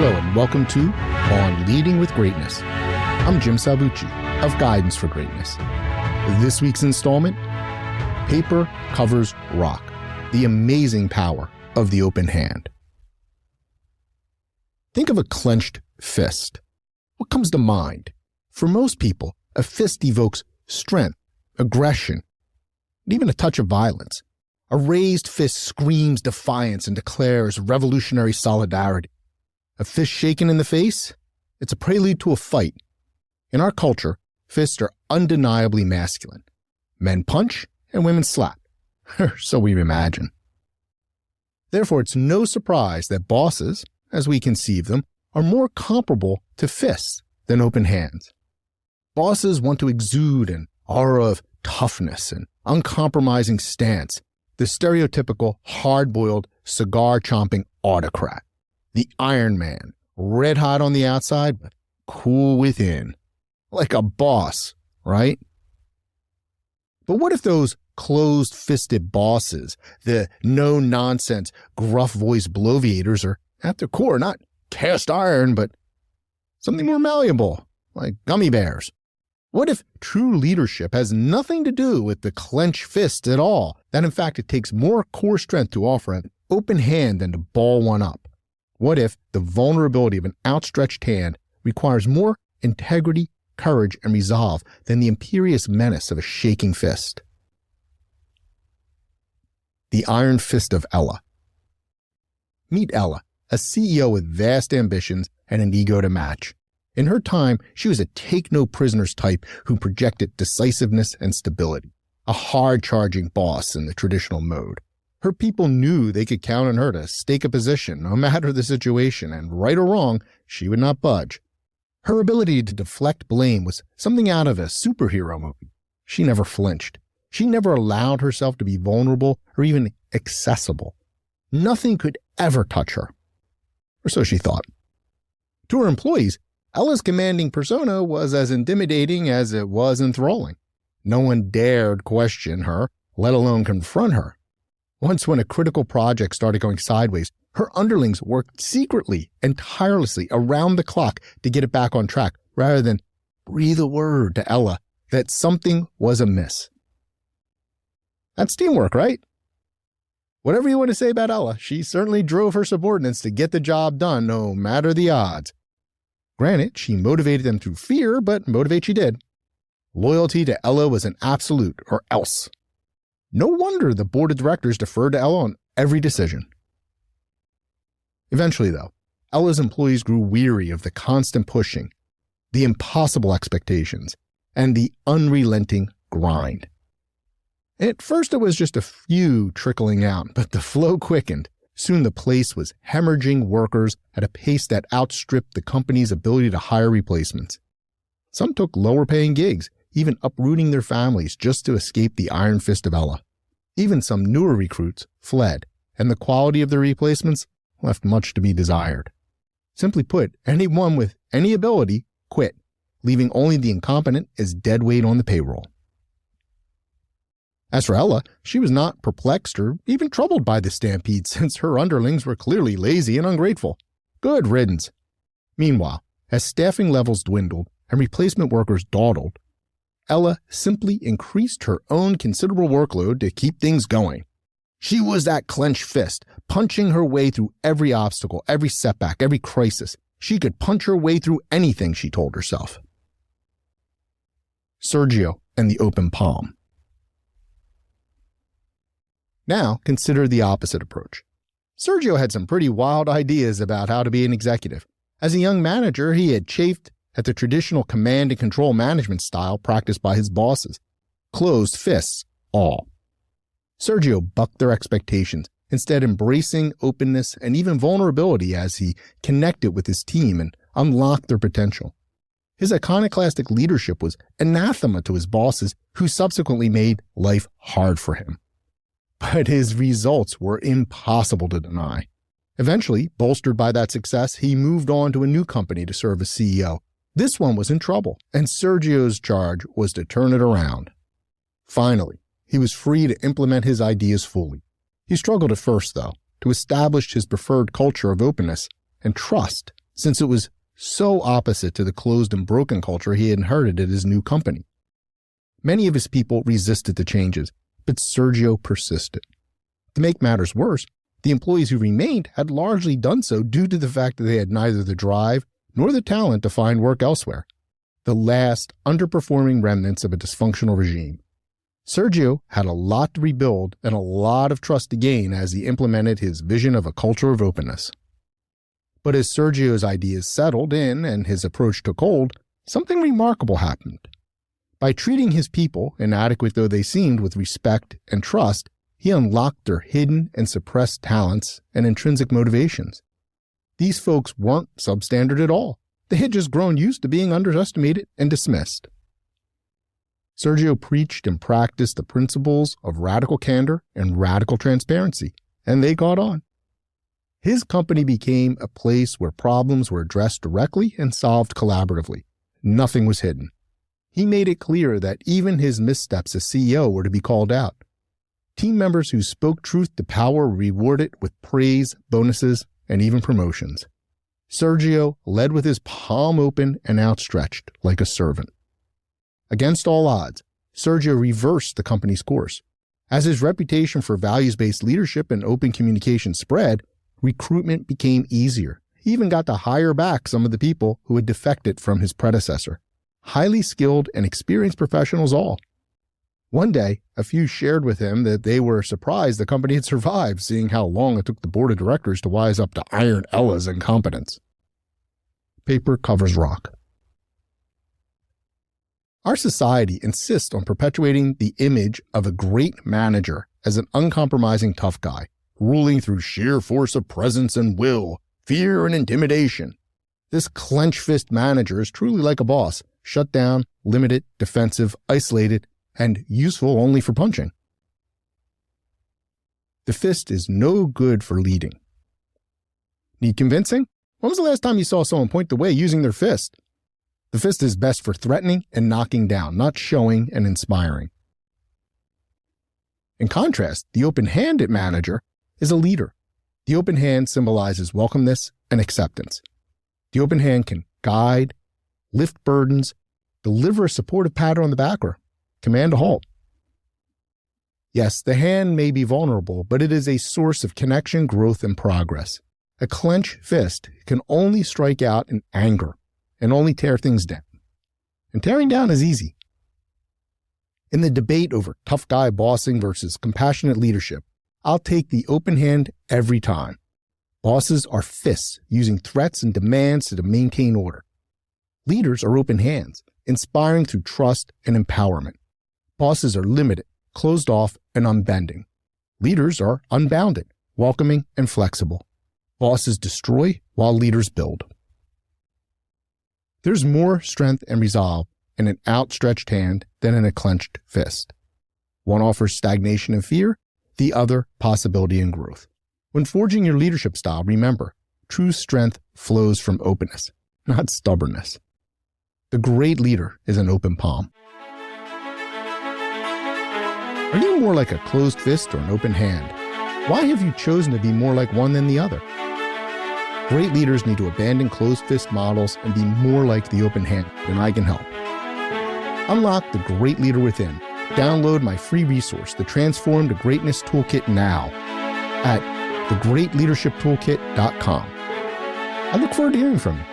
Hello and welcome to On Leading with Greatness. I'm Jim Salvucci of Guidance for Greatness. This week's installment, Paper Covers Rock, the amazing power of the open hand. Think of a clenched fist. What comes to mind? For most people, a fist evokes strength, aggression, and even a touch of violence. A raised fist screams defiance and declares revolutionary solidarity. A fist shaken in the face? It's a prelude to a fight. In our culture, fists are undeniably masculine. Men punch and women slap. So we imagine. Therefore, it's no surprise that bosses, as we conceive them, are more comparable to fists than open hands. Bosses want to exude an aura of toughness and uncompromising stance, the stereotypical hard-boiled, cigar-chomping autocrat. The Iron Man, red hot on the outside, but cool within. Like a boss, right? But what if those closed-fisted bosses, the no-nonsense, gruff-voiced bloviators, are at their core not cast iron, but something more malleable, like gummy bears? What if true leadership has nothing to do with the clenched fist at all, that in fact it takes more core strength to offer an open hand than to ball one up? What if the vulnerability of an outstretched hand requires more integrity, courage, and resolve than the imperious menace of a shaking fist? The Iron Fist of Ella. Meet Ella, a CEO with vast ambitions and an ego to match. In her time, she was a take-no-prisoners type who projected decisiveness and stability, a hard-charging boss in the traditional mode. Her people knew they could count on her to stake a position, no matter the situation, and right or wrong, she would not budge. Her ability to deflect blame was something out of a superhero movie. She never flinched. She never allowed herself to be vulnerable or even accessible. Nothing could ever touch her. Or so she thought. To her employees, Ella's commanding persona was as intimidating as it was enthralling. No one dared question her, let alone confront her. Once when a critical project started going sideways, her underlings worked secretly and tirelessly around the clock to get it back on track, rather than breathe a word to Ella that something was amiss. That's teamwork, right? Whatever you want to say about Ella, she certainly drove her subordinates to get the job done, no matter the odds. Granted, she motivated them through fear, but motivate she did. Loyalty to Ella was an absolute, or else. No wonder the board of directors deferred to Ella on every decision. Eventually, though, Ella's employees grew weary of the constant pushing, the impossible expectations, and the unrelenting grind. At first, it was just a few trickling out, but the flow quickened. Soon the place was hemorrhaging workers at a pace that outstripped the company's ability to hire replacements. Some took lower-paying gigs, even uprooting their families just to escape the iron fist of Ella. Even some newer recruits fled, and the quality of their replacements left much to be desired. Simply put, anyone with any ability quit, leaving only the incompetent as deadweight on the payroll. As for Ella, she was not perplexed or even troubled by the stampede, since her underlings were clearly lazy and ungrateful. Good riddance. Meanwhile, as staffing levels dwindled and replacement workers dawdled, Ella simply increased her own considerable workload to keep things going. She was that clenched fist, punching her way through every obstacle, every setback, every crisis. She could punch her way through anything, she told herself. Sergio and the open palm. Now, consider the opposite approach. Sergio had some pretty wild ideas about how to be an executive. As a young manager, he had chafed at the traditional command and control management style practiced by his bosses. Closed fists, all. Sergio bucked their expectations, instead embracing openness and even vulnerability as he connected with his team and unlocked their potential. His iconoclastic leadership was anathema to his bosses, who subsequently made life hard for him. But his results were impossible to deny. Eventually, bolstered by that success, he moved on to a new company to serve as CEO. This one was in trouble, and Sergio's charge was to turn it around. Finally, he was free to implement his ideas fully. He struggled at first, though, to establish his preferred culture of openness and trust, since it was so opposite to the closed and broken culture he had inherited at his new company. Many of his people resisted the changes, but Sergio persisted. To make matters worse, the employees who remained had largely done so due to the fact that they had neither the drive nor the talent to find work elsewhere, the last underperforming remnants of a dysfunctional regime. Sergio had a lot to rebuild and a lot of trust to gain as he implemented his vision of a culture of openness. But as Sergio's ideas settled in and his approach took hold, something remarkable happened. By treating his people, inadequate though they seemed, with respect and trust, he unlocked their hidden and suppressed talents and intrinsic motivations. These folks weren't substandard at all. They had just grown used to being underestimated and dismissed. Sergio preached and practiced the principles of radical candor and radical transparency, and they caught on. His company became a place where problems were addressed directly and solved collaboratively. Nothing was hidden. He made it clear that even his missteps as CEO were to be called out. Team members who spoke truth to power were rewarded with praise, bonuses, and even promotions. Sergio led with his palm open and outstretched like a servant. Against all odds, Sergio reversed the company's course. As his reputation for values-based leadership and open communication spread, recruitment became easier. He even got to hire back some of the people who had defected from his predecessor. Highly skilled and experienced professionals all. One day, a few shared with him that they were surprised the company had survived, seeing how long it took the board of directors to wise up to Iron Ella's incompetence. Paper covers rock. Our society insists on perpetuating the image of a great manager as an uncompromising tough guy, ruling through sheer force of presence and will, fear and intimidation. This clench-fist manager is truly like a boss, shut down, limited, defensive, isolated, and useful only for punching. The fist is no good for leading. Need convincing? When was the last time you saw someone point the way using their fist? The fist is best for threatening and knocking down, not showing and inspiring. In contrast, the open-handed manager is a leader. The open hand symbolizes welcomeness and acceptance. The open hand can guide, lift burdens, deliver a supportive pat on the back, or command a halt. Yes, the hand may be vulnerable, but it is a source of connection, growth, and progress. A clenched fist can only strike out in anger and only tear things down. And tearing down is easy. In the debate over tough guy bossing versus compassionate leadership, I'll take the open hand every time. Bosses are fists, using threats and demands to maintain order. Leaders are open hands, inspiring through trust and empowerment. Bosses are limited, closed off, and unbending. Leaders are unbounded, welcoming, and flexible. Bosses destroy while leaders build. There's more strength and resolve in an outstretched hand than in a clenched fist. One offers stagnation and fear, the other possibility and growth. When forging your leadership style, remember, true strength flows from openness, not stubbornness. The great leader is an open palm. Are you more like a closed fist or an open hand? Why have you chosen to be more like one than the other? Great leaders need to abandon closed fist models and be more like the open hand, and I can help. Unlock the great leader within. Download my free resource, the Transform to Greatness Toolkit, now at thegreatleadershiptoolkit.com. I look forward to hearing from you.